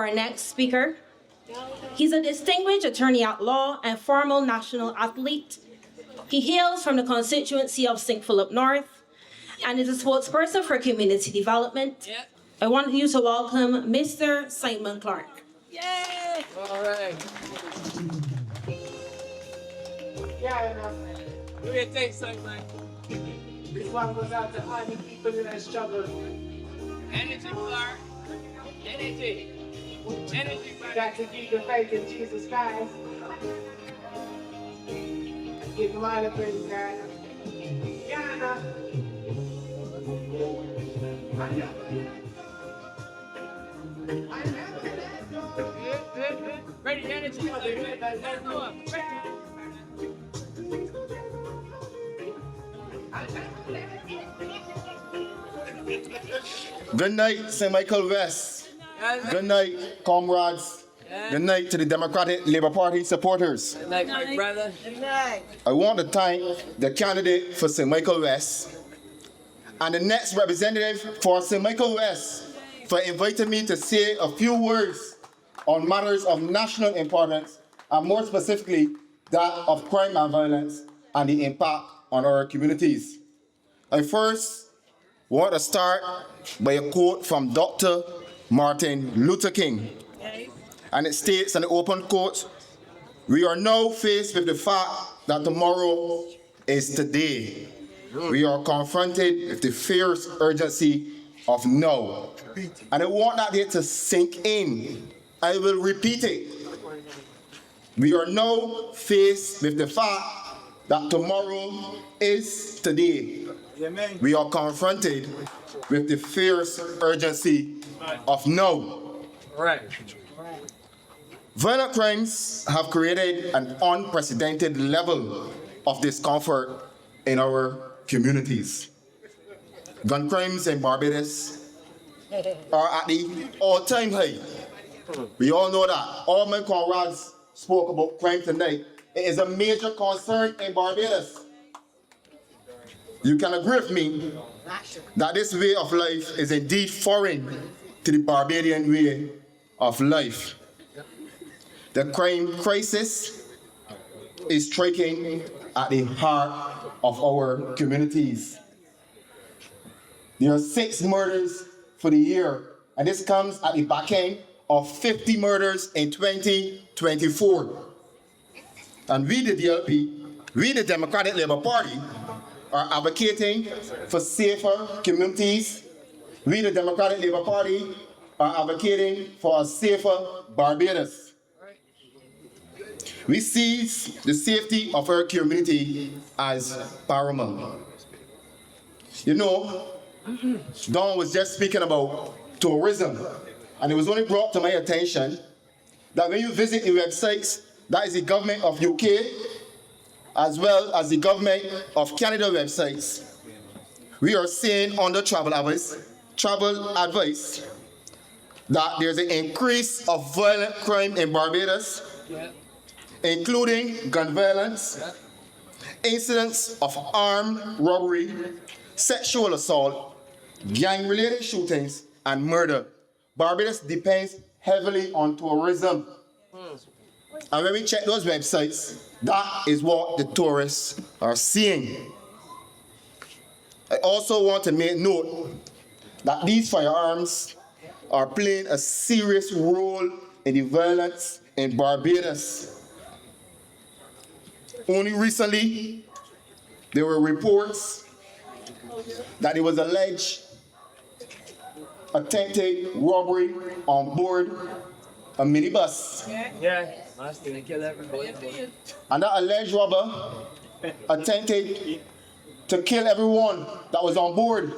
our next speaker. He's a distinguished attorney at law and former national athlete. He hails from the constituency of St. Philip North and is a spokesperson for community development. I want you to welcome Mr. Simon Clarke. Yay! All right. Yeah, enough. Do your thing, Simon. This one goes out to all the people in that struggle. Energy, Clarke. Energy. Energy, You got to keep the faith in Jesus Christ. Give him all the praise, God. Yeah, enough. Ready, energy. Good night, St. Michael West. Good night, comrades. Good night to the Democratic Labour Party supporters. Good night, my brother. Good night. I want to thank the candidate for St. Michael West and the next representative for St. Michael West for inviting me to say a few words on matters of national importance, and more specifically, that of crime and violence and the impact on our communities. I first want to start by a quote from Dr. Martin Luther King. And it states in the open quote, "We are now faced with the fact that tomorrow is today. We are confronted with the fierce urgency of now." And I want that there to sink in. I will repeat it. We are now faced with the fact that tomorrow is today. We are confronted with the fierce urgency of now. Right. Violent crimes have created an unprecedented level of discomfort in our communities. Gun crimes in Barbados are at the all-time high. We all know that. All my comrades spoke about crime tonight. It is a major concern in Barbados. You can agree with me that this way of life is indeed foreign to the Barbadian way of life. The crime crisis is striking at the heart of our communities. There are 6 murders for the year, and this comes at the back end of 50 murders in 2024. And we, the DLP, we, the Democratic Labour Party, are advocating for safer communities. We, the Democratic Labour Party, are advocating for a safer Barbados. We see the safety of our community as paramount. You know, Don was just speaking about tourism, and it was only brought to my attention that when you visit the websites, that is the government of UK, as well as the government of Canada websites, we are seeing under travel advice that there's an increase of violent crime in Barbados, including gun violence, incidents of armed robbery, sexual assault, gang-related shootings, and murder. Barbados depends heavily on tourism. And when we check those websites, that is what the tourists are seeing. I also want to make note that these firearms are playing a serious role in the violence in Barbados. Only recently, there were reports that it was alleged attempted robbery on board a minibus. Yeah. Last thing, they kill everybody. And that alleged robber attempted to kill everyone that was on board.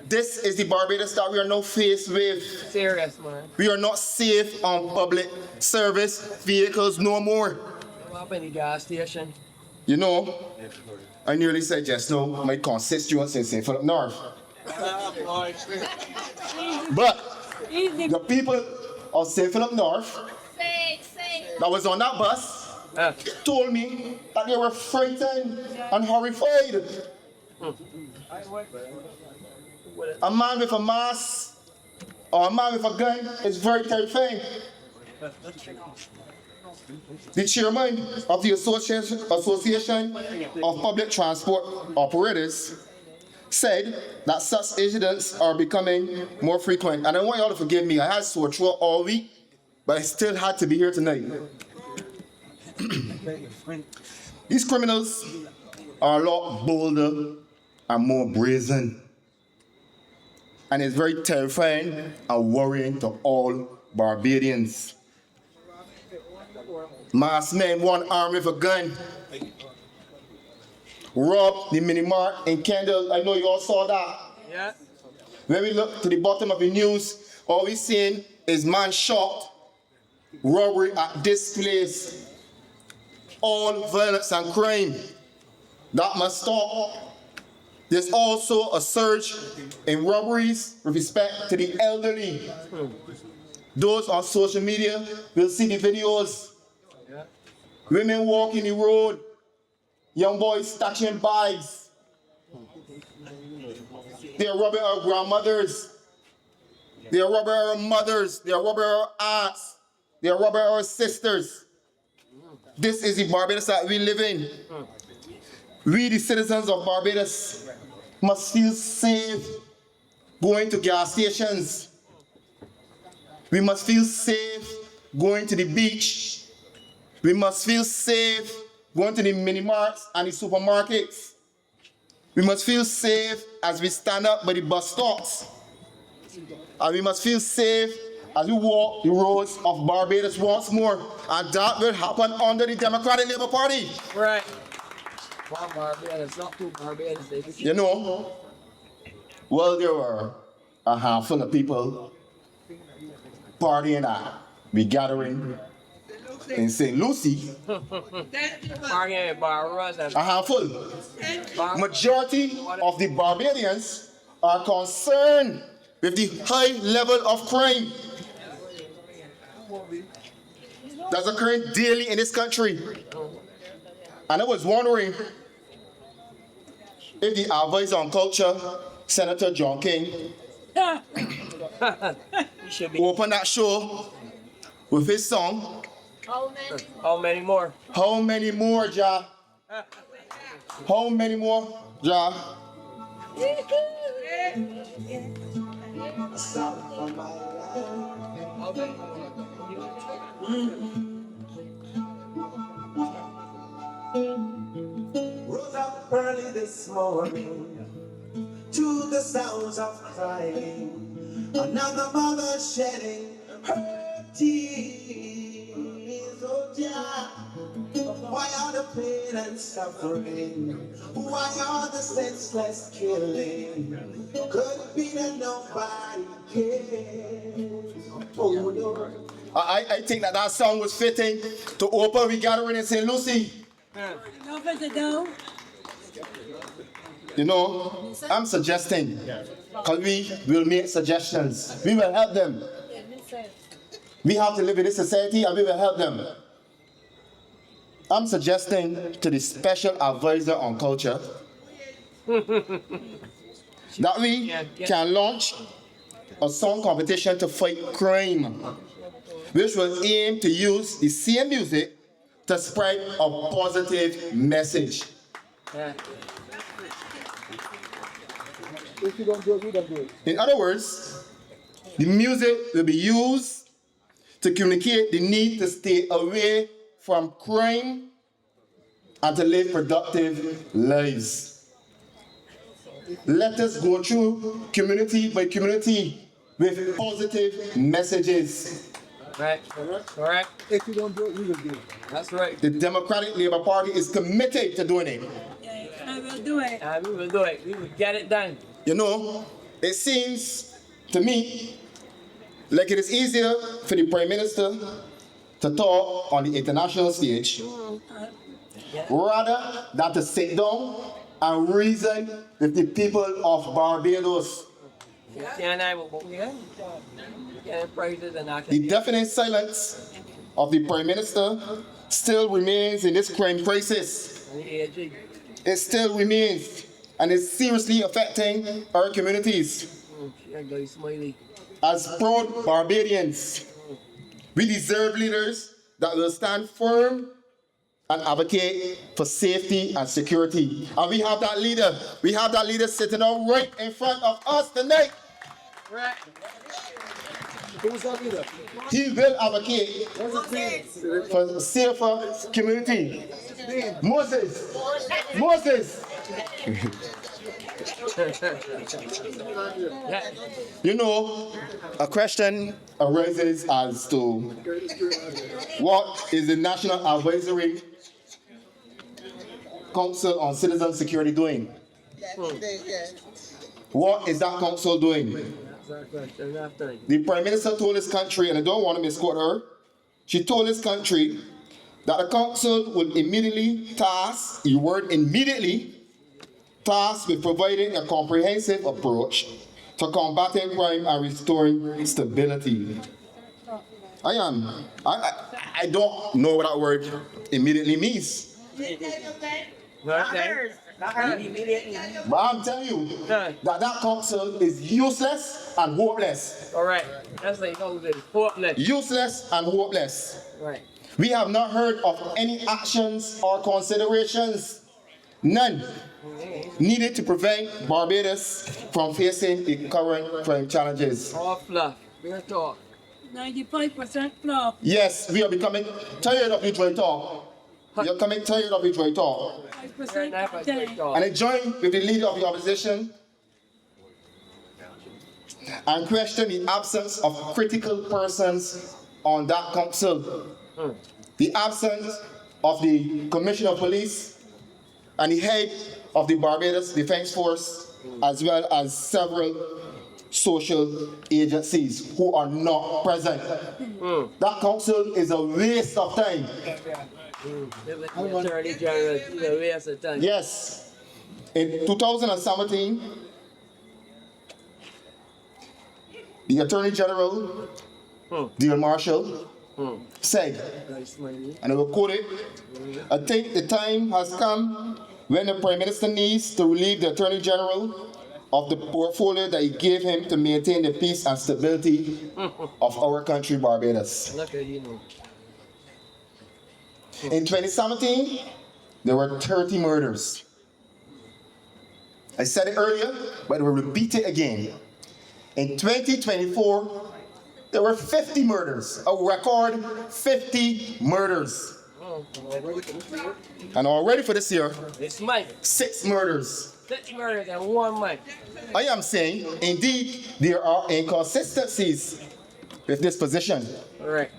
This is the Barbados that we are now faced with. Serious, man. We are not safe on public service vehicles no more. Up in the gas station. You know, I nearly said just now, my constituency in St. Philip North. But the people of St. Philip North that was on that bus told me that they were frightened and horrified. A man with a mask or a man with a gun is very terrifying. The chairman of the Association of Public Transport Operators said that such incidents are becoming more frequent. And I want y'all to forgive me. I had sore throat all week, but I still had to be here tonight. These criminals are a lot bolder and more brazen. And it's very terrifying and worrying to all Barbadians. Masked men, one armed with a gun, robbed the mini mart in Kendall. I know you all saw that. Yeah. When we look to the bottom of the news, all we're seeing is man shot, robbery at this place, all violence and crime. That must stop. There's also a surge in robberies with respect to the elderly. Those on social media will see the videos. Women walking the road, young boys stashing bags. They're robbing our grandmothers. They're robbing our mothers. They're robbing our aunts. They're robbing our sisters. This is the Barbados that we live in. We, the citizens of Barbados, must feel safe going to gas stations. We must feel safe going to the beach. We must feel safe going to the mini marts and the supermarkets. We must feel safe as we stand up by the bus stops. And we must feel safe as we walk the roads of Barbados once more. And that will happen under the Democratic Labour Party. Right. One Barbados, not two Barbados. You know, well, there were a handful of people partying at the gathering in St. Lucie. Partying at Barbados. A handful. Majority of the Barbadians are concerned with the high level of crime that's occurring daily in this country. And I was wondering if the advisor on culture, Senator John King, open that show with his song. How many more? How many more, Ja? How many more, Ja? Rose up early this morning to the sounds of crying. Another mother shedding her tears. Oh, Jah, why are the pain and suffering? Why are the senseless killing? Could it be that nobody cares? Oh, Lord. I think that song was fitting to open the gathering in St. Lucie. You know, I'm suggesting, because we will make suggestions. We will help them. We have to live in this society and we will help them. I'm suggesting to the special advisor on culture that we can launch a song competition to fight crime, which will aim to use the same music to spread a positive message. If you don't do it, we don't do it. In other words, the music will be used to communicate the need to stay away from crime and to live productive lives. Let us go through community by community with positive messages. Right. Correct. If you don't do it, we will do it. That's right. The Democratic Labour Party is committed to doing it. I will do it. And we will do it. We will get it done. You know, it seems to me like it is easier for the Prime Minister to talk on the international stage rather than to sit down and reason with the people of Barbados. The deafening silence of the Prime Minister still remains in this crime crisis. It still remains, and it's seriously affecting our communities. As proud Barbadians, we deserve leaders that will stand firm and advocate for safety and security. And we have that leader. We have that leader sitting out right in front of us tonight. Right. Who's that leader? He will advocate for a safer community. Moses. Moses. You know, a question arises as to what is the National Advisory Council on Citizen Security doing? What is that council doing? The Prime Minister told his country, and I don't want to misquote her, she told his country that the council will immediately task, the word immediately, tasked with providing a comprehensive approach to combating crime and restoring stability. I don't know what that word immediately means. But I'm telling you that council is useless and hopeless. All right, that's like hopeless. Useless and hopeless. Right. We have not heard of any actions or considerations, none, needed to prevent Barbados from facing the current crime challenges. All fluff. We're talk. 95% fluff. Yes, we are becoming tired of the dry talk. We are becoming tired of the dry talk. 5% And I join with the leader of the opposition and question the absence of critical persons on that council. The absence of the Commissioner of Police and the head of the Barbados Defense Force, as well as several social agencies who are not present. That council is a waste of time. Attorney General, a waste of time. Yes. In 2017, the Attorney General, Dear Marshall, said, and I will quote it, I think the time has come when the Prime Minister needs to relieve the Attorney General of the portfolio that he gave him to maintain the peace and stability of our country, Barbados. In 2017, there were 30 murders. I said it earlier, but I will repeat it again. In 2024, there were 50 murders, a record 50 murders. And already for this year, It's Mike. 6 murders. 50 murders and 1 Mike. I am saying, indeed, there are inconsistencies with this position. All right.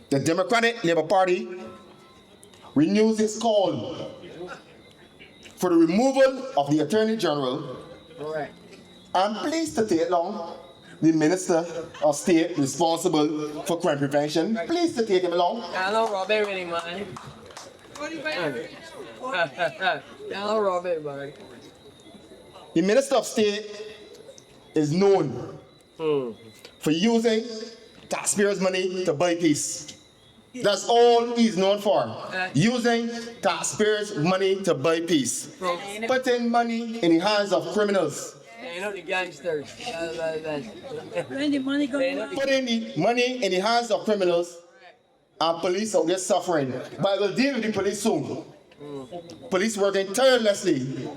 The Democratic Labour Party renews its call for the removal of the Attorney General. All right. I'm pleased to take along the Minister of State responsible for crime prevention. Pleased to take him along. I know Robert really, man. I know Robert, man. The Minister of State is known for using taxpayers' money to buy peace. That's all he's known for. Using taxpayers' money to buy peace. Putting money in the hands of criminals. You know the gangsters. When the money goes Putting the money in the hands of criminals and police out there suffering. But I will deal with the police soon. Police working tirelessly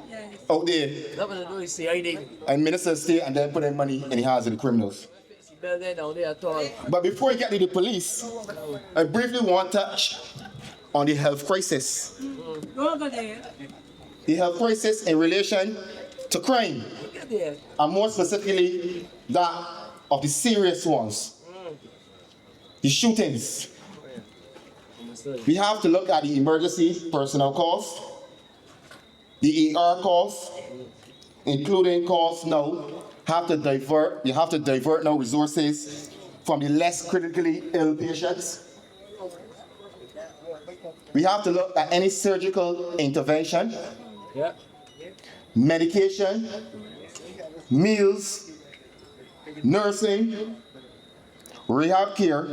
out there. That was the CID. And Minister of State and then putting money in the hands of the criminals. Down there at all. But before we get to the police, I briefly want to touch on the health crisis. go over there. The health crisis in relation to crime, Get there. and more specifically, that of the serious ones, the shootings. We have to look at the emergency personnel calls, the ER calls, including calls now. You have to divert now resources from the less critically ill patients. We have to look at any surgical intervention, Yeah. medication, meals, nursing, rehab care,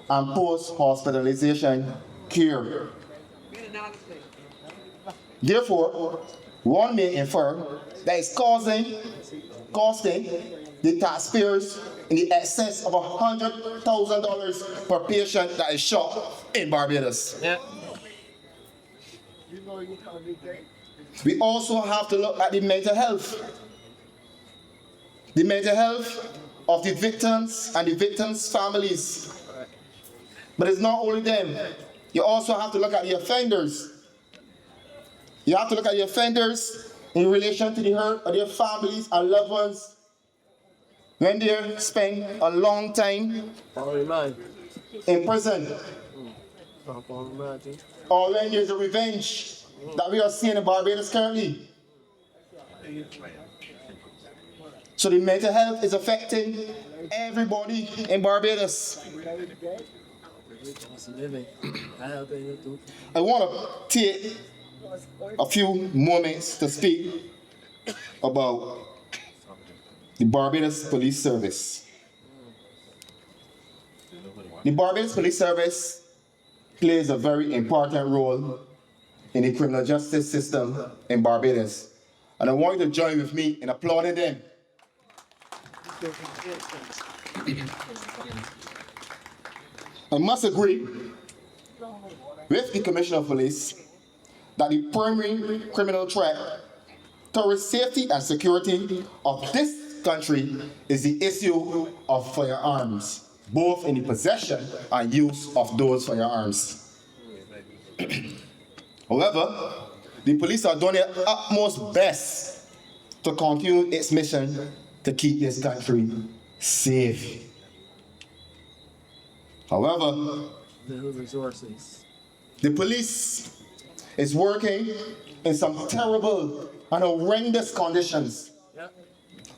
and post-hospitalization care. Therefore, one may infer that it's costing the taxpayers in the excess of $100,000 per patient that is shot in Barbados. Yeah. We also have to look at the mental health. The mental health of the victims and the victims' families. But it's not only them. You also have to look at the offenders. You have to look at the offenders in relation to the hurt of their families and loved ones when they spend a long time in prison. Or when there's a revenge that we are seeing in Barbados currently. So the mental health is affecting everybody in Barbados. I want to take a few moments to speak about the Barbados Police Service. The Barbados Police Service plays a very important role in the criminal justice system in Barbados. And I want you to join with me in applauding them. I must agree with the Commissioner of Police that the primary criminal threat to the safety and security of this country is the issue of firearms, both in the possession and use of those firearms. However, the police are doing their utmost best to continue its mission to keep this country safe. However, the police is working in some terrible and horrendous conditions.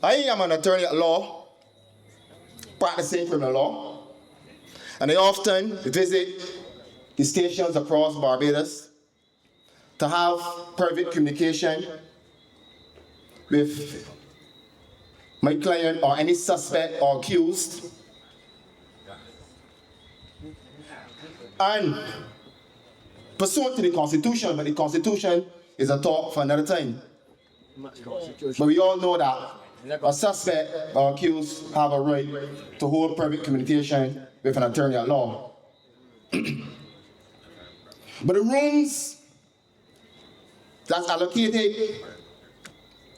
I am an attorney at law, practicing criminal law, and I often visit the stations across Barbados to have private communication with my client or any suspect or accused. And pursuant to the Constitution, but the Constitution is a talk for another time. But we all know that a suspect or accused have a right to hold private communication with an attorney at law. But the rooms that's allocated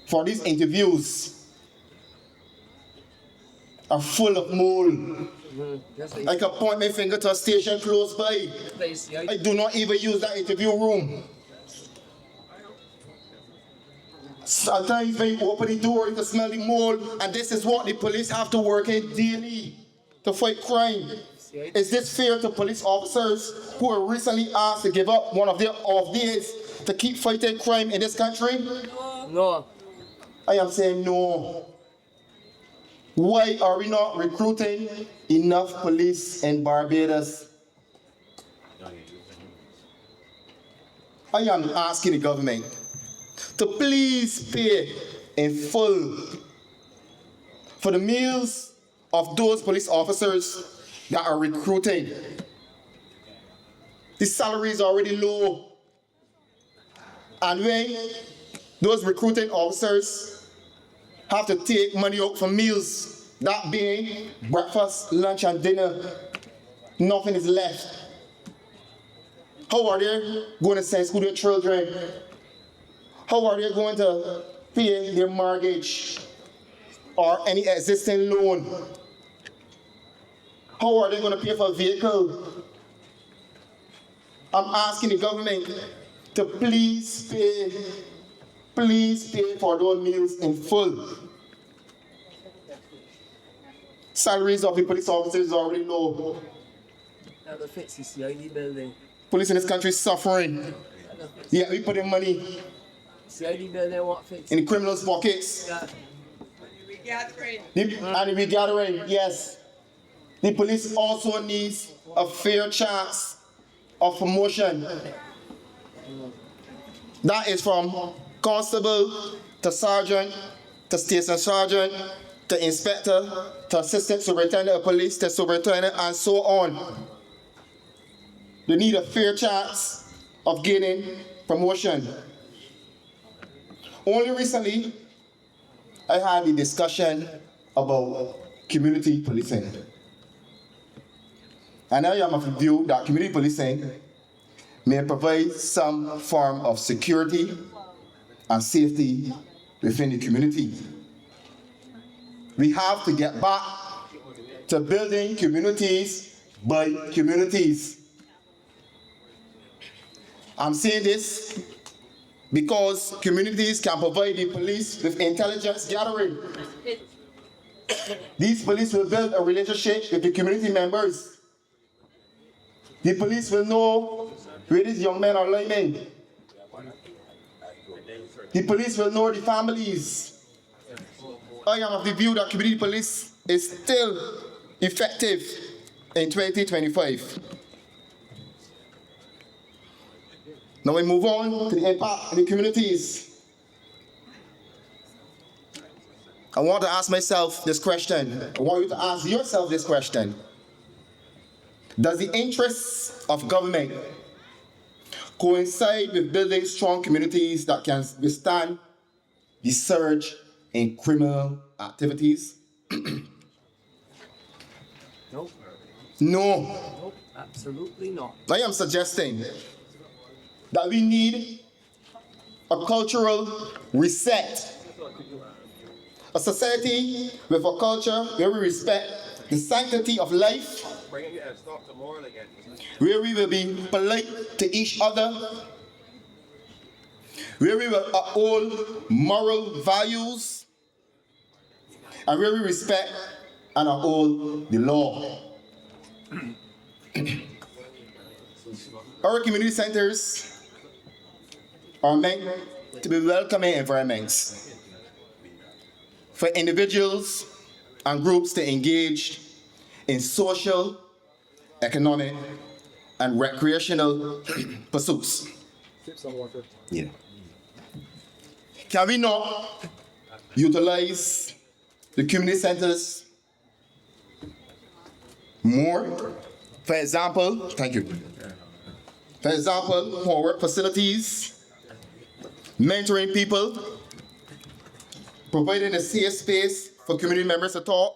for these interviews are full of mold. I can point my finger to a station close by. I do not even use that interview room. Sometimes when you open the door, you can smell the mold, and this is what the police have to work in daily to fight crime. Is this fair to police officers who were recently asked to give up one of their off days to keep fighting crime in this country? No. I am saying no. Why are we not recruiting enough police in Barbados? I am asking the government to please pay in full for the meals of those police officers that are recruited. The salary is already low. And when those recruiting officers have to take money out for meals, that being breakfast, lunch, and dinner, nothing is left. How are they going to send school their children? How are they going to pay their mortgage or any existing loan? How are they going to pay for a vehicle? I'm asking the government to please pay for those meals in full. Salaries of the police officers are already low. Police in this country is suffering. Yeah, we put in money in the criminals' pockets. And the regathering, yes. The police also needs a fair chance of promotion. That is from constable to sergeant to station sergeant to inspector to assistant superintendent of police to superintendent and so on. They need a fair chance of gaining promotion. Only recently, I had a discussion about community policing. And I am of the view that community policing may provide some form of security and safety within the community. We have to get back to building communities by communities. I'm saying this because communities can provide the police with intelligence gathering. These police will build a relationship with the community members. The police will know where these young men are living. The police will know the families. I am of the view that community police is still effective in 2025. Now we move on to the impact in the communities. I want to ask myself this question. I want you to ask yourself this question. Does the interests of government coincide with building strong communities that can withstand the surge in criminal activities? Nope. No. Nope. Absolutely not. I am suggesting that we need a cultural reset. A society with a culture where we respect the sanctity of life, where we will be polite to each other, where we will uphold moral values, and where we respect and uphold the law. Our community centers are meant to be welcoming environments for individuals and groups to engage in social, economic, and recreational pursuits. Yeah. Can we not utilize the community centers more? For example, thank you. For example, homework facilities, mentoring people, providing a safe space for community members to talk,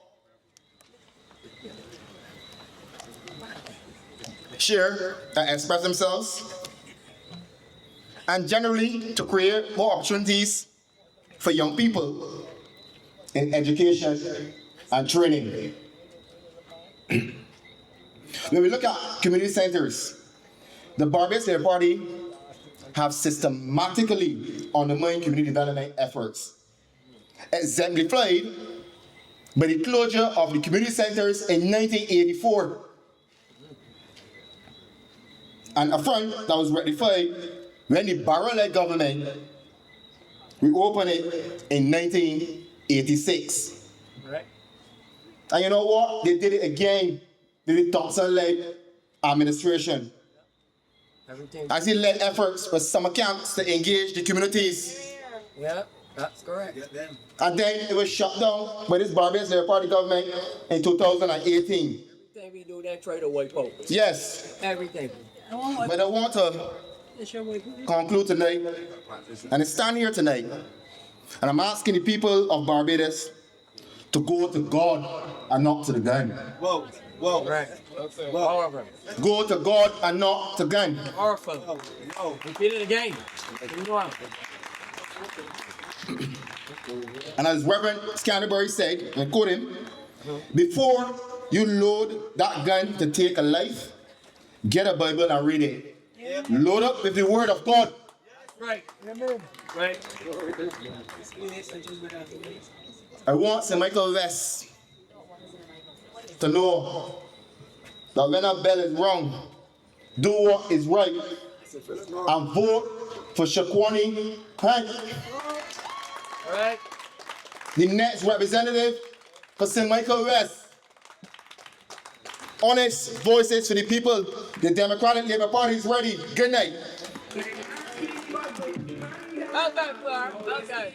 share and express themselves, and generally to create more opportunities for young people in education and training. When we look at community centers, the Barbados Labour Party have systematically undermined community development efforts, exemplified by the closure of the community centers in 1984, and a front that was rectified when the Barrow-led government reopened it in 1986. Right. And you know what? They did it again with the Thompson-led administration. Everything. As he led efforts for summer camps to engage the communities. Yeah, that's correct. And then it was shut down by this Barbados Labour Party government in 2018. Everything we do, they try to wipe out. Yes, Everything. but I want to conclude tonight and stand here tonight. And I'm asking the people of Barbados to go to God and not to the gun. Whoa. Right. Horrible. Go to God and not to gun. Horrible. Repeat it again. Go on. And as Reverend Scanterbury said, and quote him, before you load that gun to take a life, get a Bible and read it. Load up with the word of God. Right. Right. I want St. Michael West to know that when a bell is rung, do what is right and vote for Shaquani Hank, All right. the next representative for St. Michael West. Honest voices for the people. The Democratic Labour Party is ready. Good night. Okay, Clark. Okay.